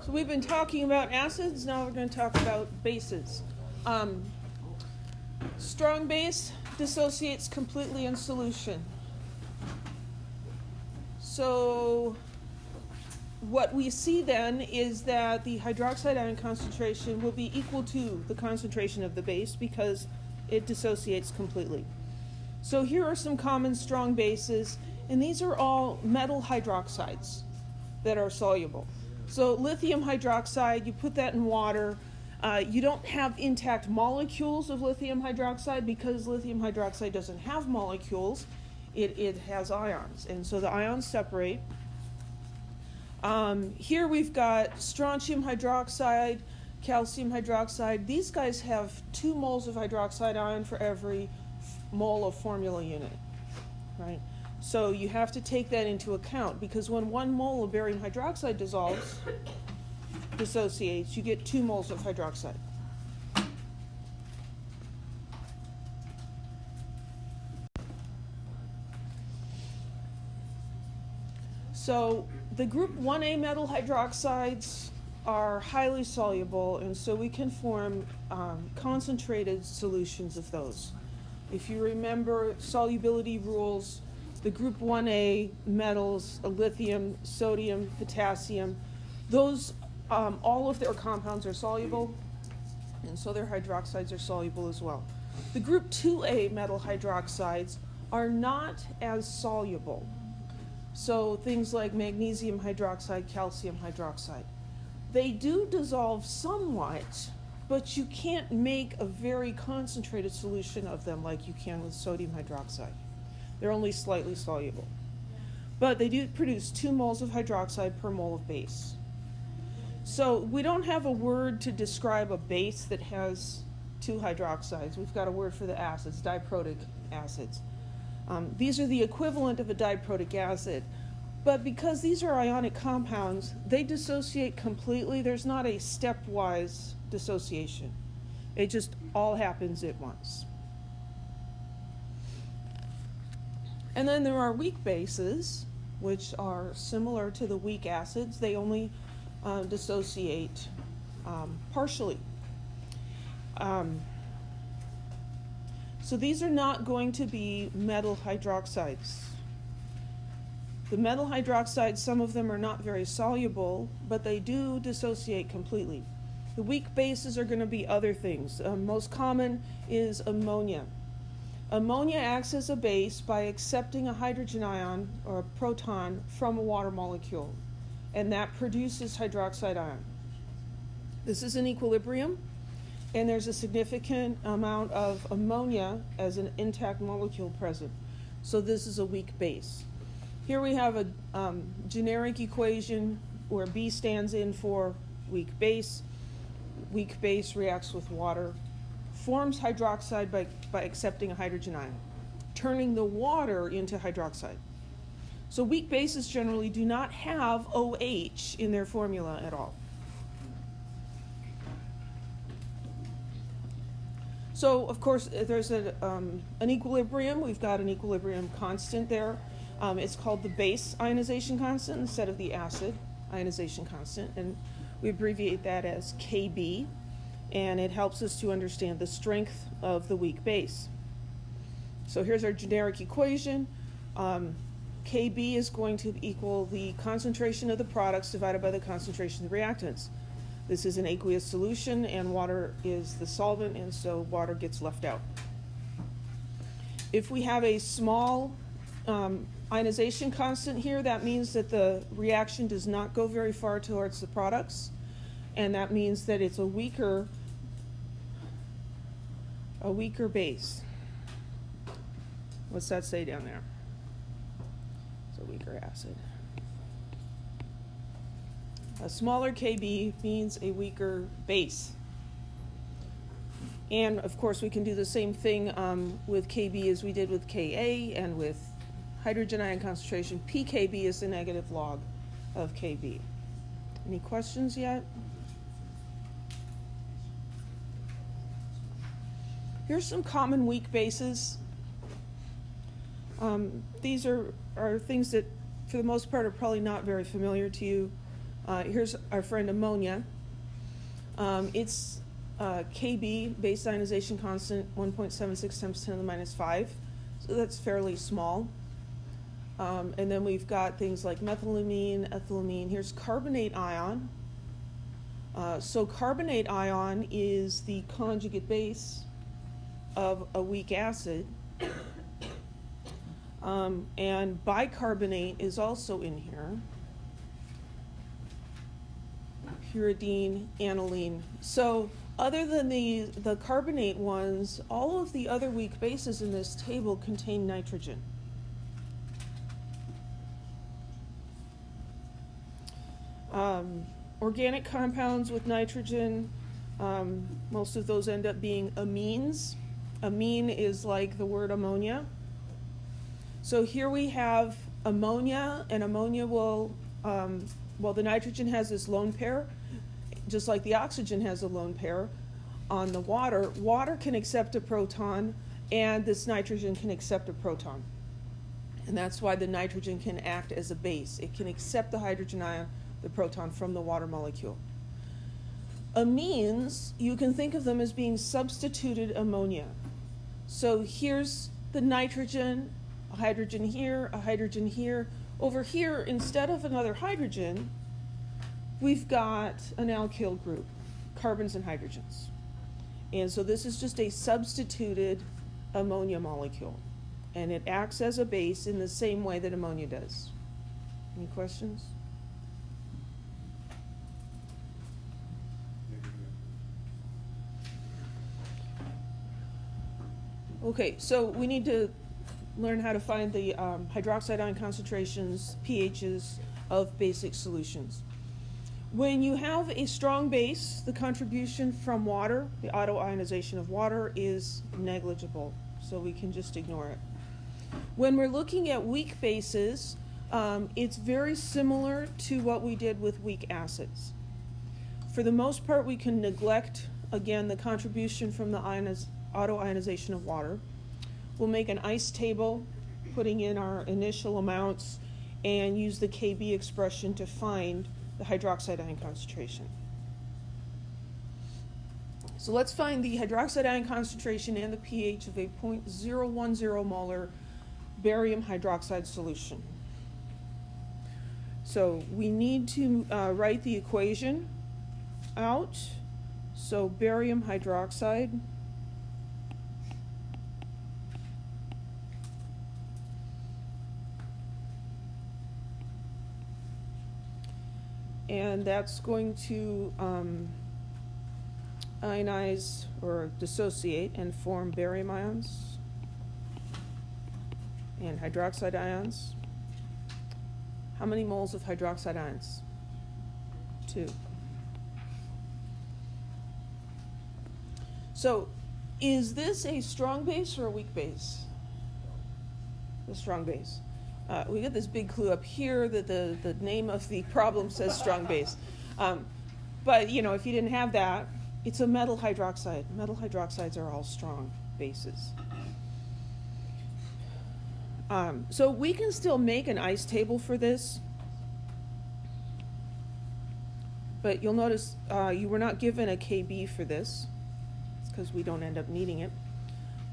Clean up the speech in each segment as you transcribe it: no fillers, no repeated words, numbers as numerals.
So we've been talking about acids, now we're going to talk about bases. Strong base dissociates completely in solution. So what we see then is that the hydroxide ion concentration will be equal to the concentration of the base because it dissociates completely. So here are some common strong bases, and these are all metal hydroxides that are soluble. So lithium hydroxide, you put that in water. You don't have intact molecules of lithium hydroxide because lithium hydroxide doesn't have molecules. It has ions, and so the ions separate. Here we've got strontium hydroxide, calcium hydroxide. These guys have 2 moles of hydroxide ion for every mole of formula unit, right? So you have to take that into account because when 1 mole of barium hydroxide dissociates, you get 2 moles of hydroxide. So the group 1A metal hydroxides are highly soluble, and so we can form concentrated solutions of those. If you remember solubility rules, the group 1A metals, lithium, sodium, potassium, those, all of their compounds are soluble, and so their hydroxides are soluble as well. The group 2A metal hydroxides are not as soluble. So things like magnesium hydroxide, calcium hydroxide. They do dissolve somewhat, but you can't make a very concentrated solution of them like you can with sodium hydroxide. They're only slightly soluble. But they do produce 2 moles of hydroxide per mole of base. So we don't have a word to describe a base that has 2 hydroxides. We've got a word for the acids, diprotic acids. These are the equivalent of a diprotic acid. But because these are ionic compounds, they dissociate completely. There's not a stepwise dissociation. It just all happens at once. And then there are weak bases, which are similar to the weak acids. They only dissociate partially. So these are not going to be metal hydroxides. The metal hydroxides, some of them are not very soluble, but they do dissociate completely. The weak bases are going to be other things. Most common is ammonia. Ammonia acts as a base by accepting a hydrogen ion or a proton from a water molecule, and that produces hydroxide ion. This is in equilibrium, and there's a significant amount of ammonia as an intact molecule present. So this is a weak base. Here we have a generic equation where B stands in for weak base. Weak base reacts with water, forms hydroxide by accepting a hydrogen ion, turning the water into hydroxide. So weak bases generally do not have OH in their formula at all. So, of course, there's an equilibrium. We've got an equilibrium constant there. It's called the base ionization constant instead of the acid ionization constant, and we abbreviate that as Kb, and it helps us to understand the strength of the weak base. So here's our generic equation. Kb is going to equal the concentration of the products divided by the concentration of the reactants. This is an aqueous solution, and water is the solvent, and so water gets left out. If we have a small ionization constant here, that means that the reaction does not go very far towards the products, and that means that it's a weaker base. What's that say down there? It's a weaker acid. A smaller Kb means a weaker base. And of course we can do the same thing with Kb as we did with Ka and with hydrogen ion concentration. pKb is the negative log of Kb. Any questions yet? Here's some common weak bases. These are things that for the most part are probably not very familiar to you. Here's our friend ammonia. It's Kb, base ionization constant, 1.76 times 10 to the minus 5. So that's fairly small. And then we've got things like methylamine, ethylamine. Here's carbonate ion. So carbonate ion is the conjugate base of a weak acid. And bicarbonate is also in here. Pyridine, aniline. So other than the carbonate ones, all of the other weak bases in this table contain nitrogen. Organic compounds with nitrogen, most of those end up being amines. Amine is like the word ammonia. So here we have ammonia, and ammonia will, the nitrogen has this lone pair, just like the oxygen has a lone pair on the water. Water can accept a proton, and this nitrogen can accept a proton. And that's why the nitrogen can act as a base. It can accept the hydrogen ion, the proton, from the water molecule. Amines, you can think of them as being substituted ammonia. So here's the nitrogen, a hydrogen here, a hydrogen here. Over here, instead of another hydrogen, we've got an alkyl group, carbons and hydrogens. And so this is just a substituted ammonia molecule. And it acts as a base in the same way that ammonia does. Any questions? Okay, so we need to learn how to find the hydroxide ion concentrations, pHs of basic solutions. When you have a strong base, the contribution from water, the autoionization of water, is negligible, so we can just ignore it. When we're looking at weak bases, it's very similar to what we did with weak acids. For the most part, we can neglect, again, the contribution from the autoionization of water. We'll make an ice table, putting in our initial amounts, and use the Kb expression to find the hydroxide ion concentration. So let's find the hydroxide ion concentration and the pH of a 0.010 molar barium hydroxide solution. So we need to write the equation out. So barium hydroxide and that's going to ionize or dissociate and form barium ions and hydroxide ions. How many moles of hydroxide ions? 2. So is this a strong base or a weak base? A strong base. We get this big clue up here that the name of the problem says strong base. But, you know, if you didn't have that, it's a metal hydroxide. Metal hydroxides are all strong bases. So we can still make an ice table for this. But you'll notice you were not given a Kb for this. It's because we don't end up needing it.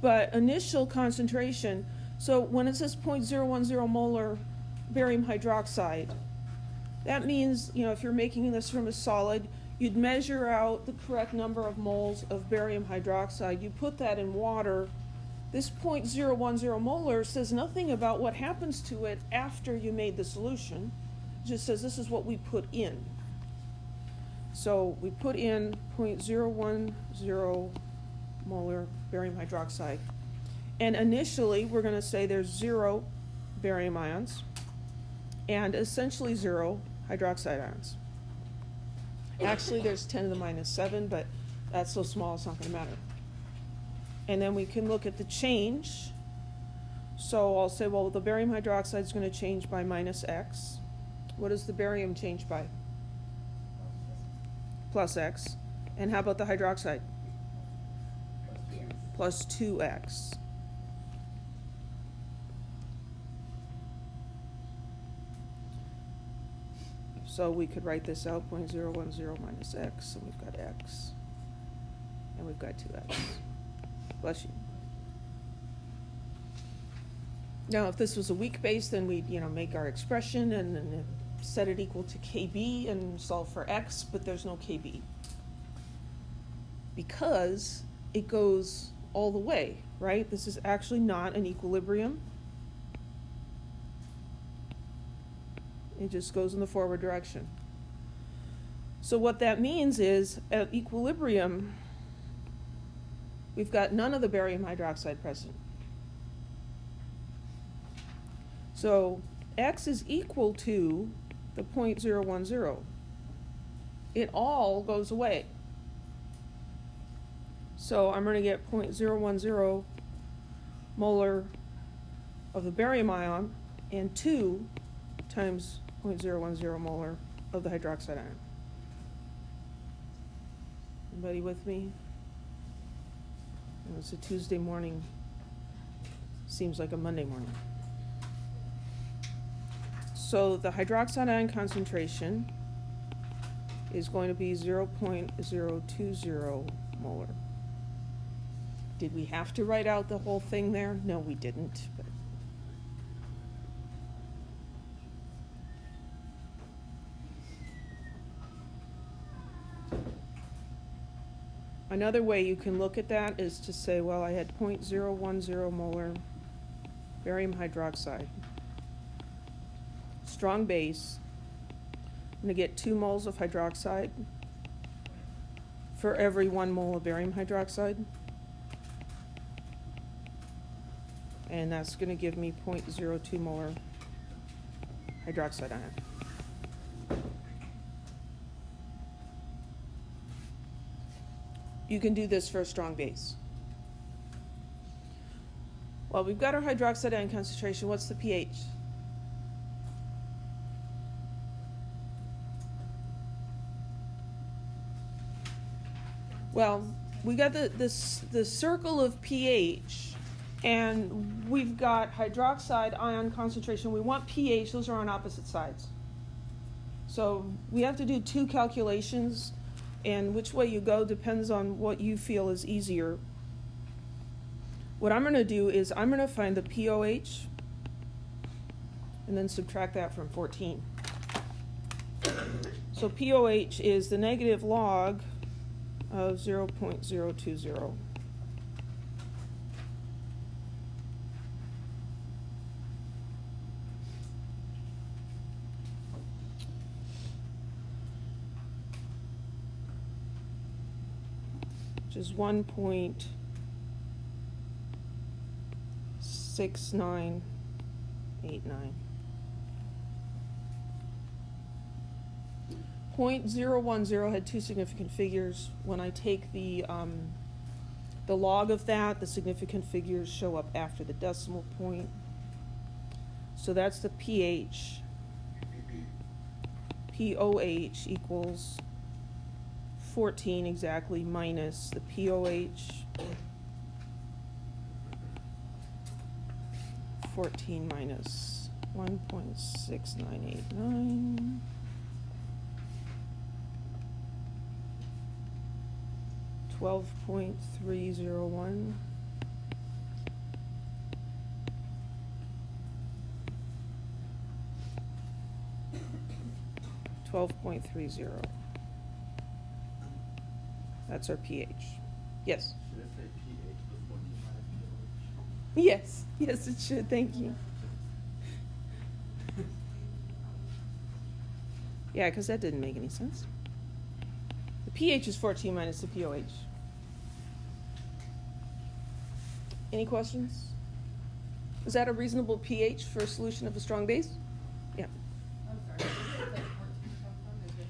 But initial concentration, so when it says 0.010 molar barium hydroxide, that means, you know, if you're making this from a solid, you'd measure out the correct number of moles of barium hydroxide. You put that in water. This 0.010 molar says nothing about what happens to it after you made the solution. It just says this is what we put in. So we put in 0.010 molar barium hydroxide. And initially, we're going to say there's 0 barium ions and essentially 0 hydroxide ions. Actually, there's 10 to the minus 7, but that's so small it's not going to matter. And then we can look at the change. So I'll say, well, the barium hydroxide is going to change by minus x. What does the barium change by? Plus x. And how about the hydroxide? Plus 2x. So we could write this out, 0.010 minus x, and we've got x, and we've got 2x. Bless you. Now, if this was a weak base, then we'd, make our expression and set it equal to kb and solve for x, but there's no kb. Because it goes all the way, right? This is actually not an equilibrium. It just goes in the forward direction. So what that means is, at equilibrium, we've got none of the barium hydroxide present. So x is equal to the 0.010. It all goes away. So I'm going to get 0.010 molar of the barium ion and 2 times 0.010 molar of the hydroxide ion. Anybody with me? It's a Tuesday morning. Seems like a Monday morning. So the hydroxide ion concentration is going to be 0.020 molar. Did we have to write out the whole thing there? No, we didn't. But another way you can look at that is to say, well, I had 0.010 molar barium hydroxide. Strong base. I'm going to get 2 moles of hydroxide for every 1 mole of barium hydroxide. And that's going to give me 0.02 molar hydroxide ion. You can do this for a strong base. Well, we've got our hydroxide ion concentration. What's the pH? Well, we got the circle of pH, and we've got hydroxide ion concentration. We want pH. Those are on opposite sides. So we have to do 2 calculations, and which way you go depends on what you feel is easier. What I'm going to do is I'm going to find the POH and then subtract that from 14. So POH is the negative log of 0.020. Which is 1.6989. 0.010 had 2 significant figures. When I take the log of that, the significant figures show up after the decimal point. So that's the pH. POH equals 14 exactly minus the POH. 14 minus 1.6989. 12.301. That's our pH. Yes? Should it say pH with 14 minus pH? Yes. Yes, it should. Thank you. Yeah, because that didn't make any sense. The pH is 14 minus the POH. Any questions? Is that a reasonable pH for a solution of a strong base? Yeah. I'm sorry, where did that 14 come from? Is it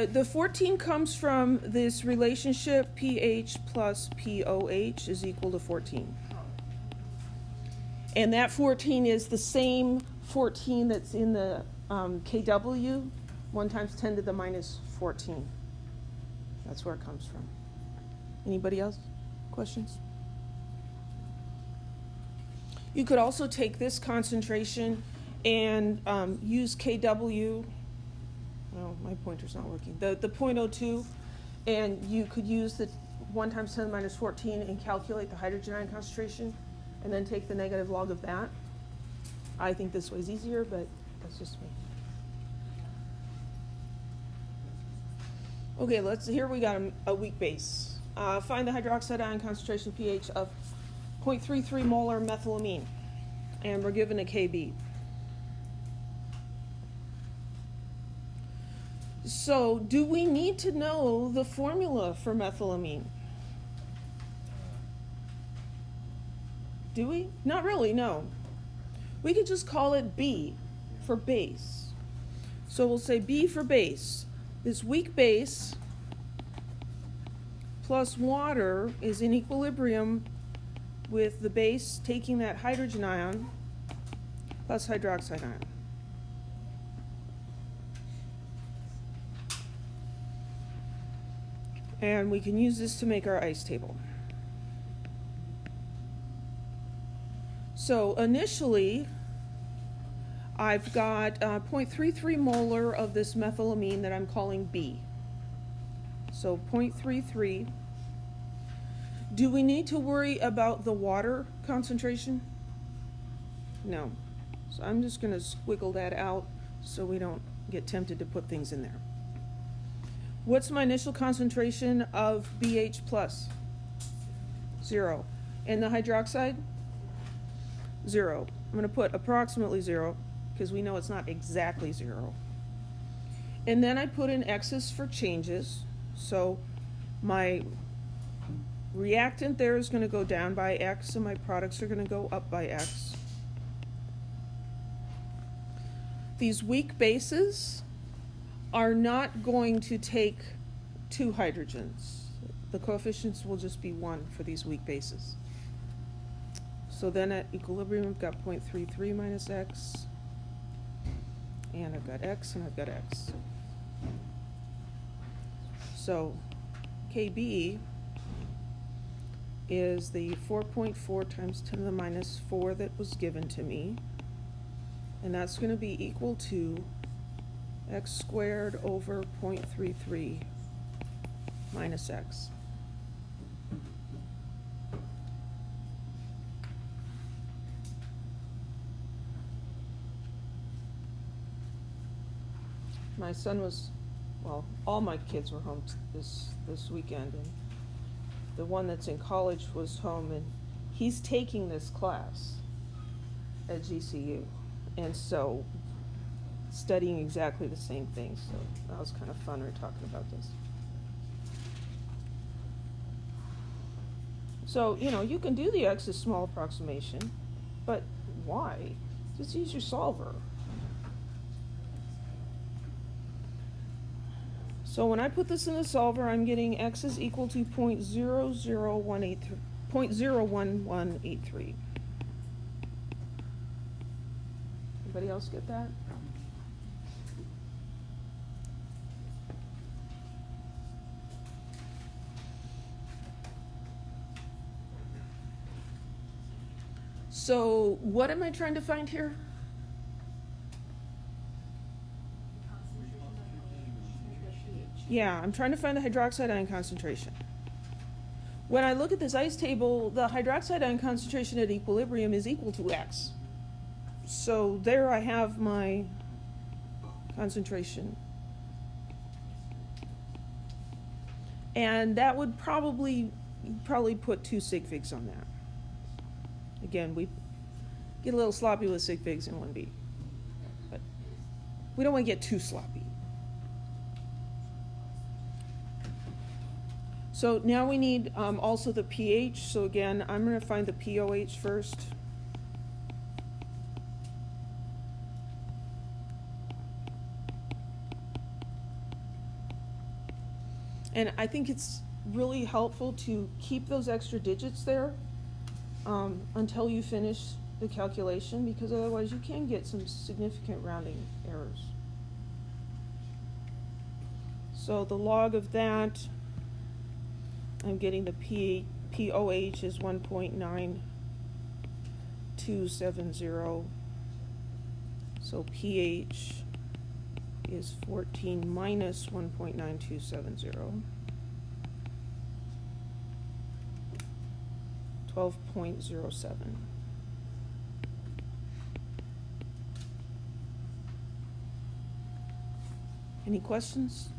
from The 14 comes from this relationship pH plus POH is equal to 14. Oh. And that 14 is the same 14 that's in the KW, 1 times 10 to the minus 14. That's where it comes from. Anybody else? Questions? You could also take this concentration and use KW. Oh, my pointer's not working. The .02, and you could use the 1 times 10 to the minus 14 and calculate the hydrogen ion concentration, and then take the negative log of that. I think this way's easier, but that's just me. Okay, here we got a weak base. Find the hydroxide ion concentration pH of 0.33 molar methylamine, and we're given a Kb. So, do we need to know the formula for methylamine? Do we? Not really, no. We could just call it B for base. So we'll say B for base. This weak base plus water is in equilibrium with the base taking that hydrogen ion plus hydroxide ion. And we can use this to make our ice table. So initially, I've got 0.33 molar of this methylamine that I'm calling B. So 0.33. Do we need to worry about the water concentration? No. So I'm just going to squiggle that out so we don't get tempted to put things in there. What's my initial concentration of BH plus? 0. And the hydroxide? 0. I'm going to put approximately 0 because we know it's not exactly 0. And then I put in X's for changes. So my reactant there is going to go down by X and my products are going to go up by X. These weak bases are not going to take 2 hydrogens. The coefficients will just be 1 for these weak bases. So then at equilibrium, I've got 0.33 minus X, and I've got X, and I've got X. So Kb is the 4.4 times 10 to the minus 4 that was given to me, and that's going to be equal to X squared over 0.33 minus X. My son was, well, all my kids were home this weekend, and the one that's in college was home, and he's taking this class at GCU, and so studying exactly the same thing, so that was kind of fun. We were talking about this. So, you can do the X's small approximation, but why? Just use your solver. So when I put this in the solver, I'm getting X is equal to 0.01183. Anybody else get that? So what am I trying to find here? Yeah, I'm trying to find the hydroxide ion concentration. When I look at this ice table, the hydroxide ion concentration at equilibrium is equal to X. So there I have my concentration. And that would probably put 2 sig figs on that. Again, we get a little sloppy with sig figs in 1B. But we don't want to get too sloppy. So now we need also the pH. So again, I'm going to find the POH first. And I think it's really helpful to keep those extra digits there until you finish the calculation, because otherwise you can get some significant rounding errors. So the log of that, I'm getting the POH is 1.9270. So pH is 14 minus 1.9270. 12.07. Any questions?